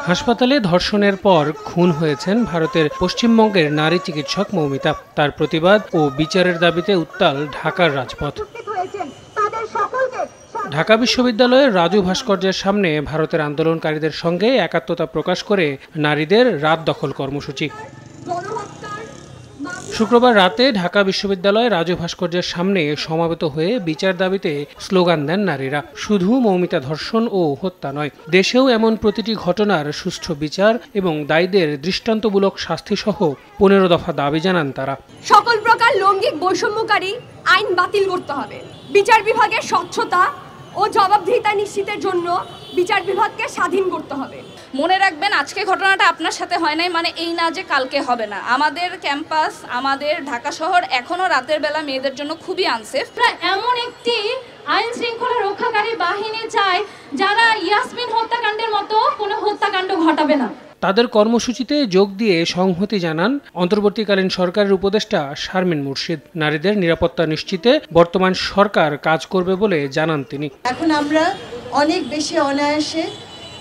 হাসপাতালে ধর্ষণের পর খুন হয়েছেন ভারতের পশ্চিমবঙ্গের নারী চিকিৎসক মৌমিতা। তার প্রতিবাদ ও বিচারের দাবিতে উত্তাল ঢাকার রাজপথ। ঢাকা বিশ্ববিদ্যালয়ের রাজু ভাস্কর্যের সামনে ভারতের আন্দোলনকারীদের সঙ্গে একাত্মতা প্রকাশ করে নারীদের রাত দখল কর্মসূচি। শুক্রবার রাতে ঢাকা বিশ্ববিদ্যালয়ে রাজু ভাস্কর্যের সামনে সমাবেত হয়ে বিচার দাবিতে স্লোগান দেন নারীরা। শুধু মৌমিতা ধর্ষণ ও হত্যা নয়, দেশেও এমন প্রতিটি ঘটনার সুষ্ঠু বিচার এবং দায়ীদের দৃষ্টান্তমূলক শাস্তি সহ 15 দফা দাবি জানান তারা। সকল প্রকার লৈঙ্গিক বৈষম্যকারী আইন বাতিল করতে হবে। বিচার বিভাগের স্বচ্ছতা ও জবাবদিহিতা নিশ্চিতের জন্য বিচার বিভাগকে স্বাধীন করতে হবে। মনে রাখবেন, আজকে ঘটনাটা আপনার সাথে হয় নাই মানে এই না যে কালকে হবে না। আমাদের ক্যাম্পাস, আমাদের ঢাকা শহর এখনো রাতের বেলা মেয়েদের জন্য খুবই আনসেফ। এমন একটি আইন শৃঙ্খলা রক্ষাকারী বাহিনী চায় যারা ইয়াসমিন হত্যাকাণ্ডের মতো কোনো হত্যাকাণ্ড ঘটাবে না। তাদের কর্মসূচিতে যোগ দিয়ে সংহতি জানান অন্তর্বর্তীকালীন সরকারের উপদেষ্টা শারমিন মুর্শিদ। নারীদের নিরাপত্তা নিশ্চিতে বর্তমান সরকার কাজ করবে বলে জানান তিনি। এখন আমরা অনেক বেশি অনায়াসে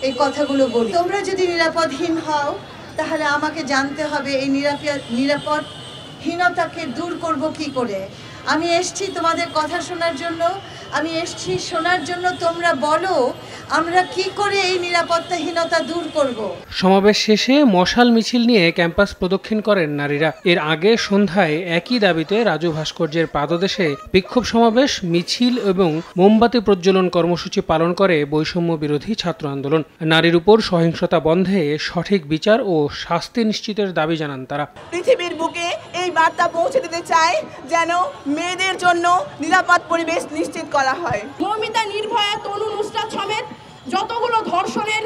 এই কথাগুলো বলি। তোমরা যদি নিরাপদহীন হও তাহলে আমাকে জানতে হবে এই নিরাপদহীনতাকে দূর করব কি করে। আমি এসেছি তোমাদের কথা শোনার জন্য, আমি এসেছি শোনার জন্য তোমরা বলো আমরা কি করে এই নিরাপত্তাহীনতা দূর করব। সমাবেশ শেষে মশাল মিছিল নিয়ে ক্যাম্পাস প্রদক্ষিণ করেন নারীরা। এর আগে সন্ধ্যায় একই দাবিতে রাজু ভাস্কর্যের পাদদেশে বিক্ষোভ সমাবেশ, মিছিল এবং মোমবাতি প্রজ্বলন কর্মসূচি পালন করে বৈষম্য বিরোধী ছাত্র আন্দোলন। নারীর উপর সহিংসতা বন্ধে সঠিক বিচার ও শাস্তি নিশ্চিতের দাবি জানান তারা। পৃথিবীর বুকে এই বার্তা পৌঁছে দিতে চায় যেন মেয়েদের জন্য নিরাপদ পরিবেশ নিশ্চিত করা হয়। মৌমিতা, নির্ভয়া, তনু, নুসরাত সমেত যতগুলো ধর্ষণের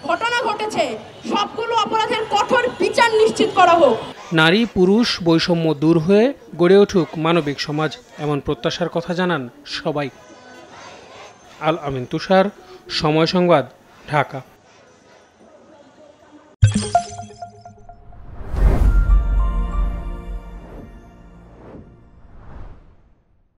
ঘটনা ঘটেছে সবগুলো অপরাধের কঠোর বিচার নিশ্চিত করা হোক। নারী পুরুষ বৈষম্য দূর হয়ে গড়ে উঠুক মানবিক সমাজ, এমন প্রত্যাশার কথা জানান সবাই। আল আমিন তুষার, সময় সংবাদ, ঢাকা।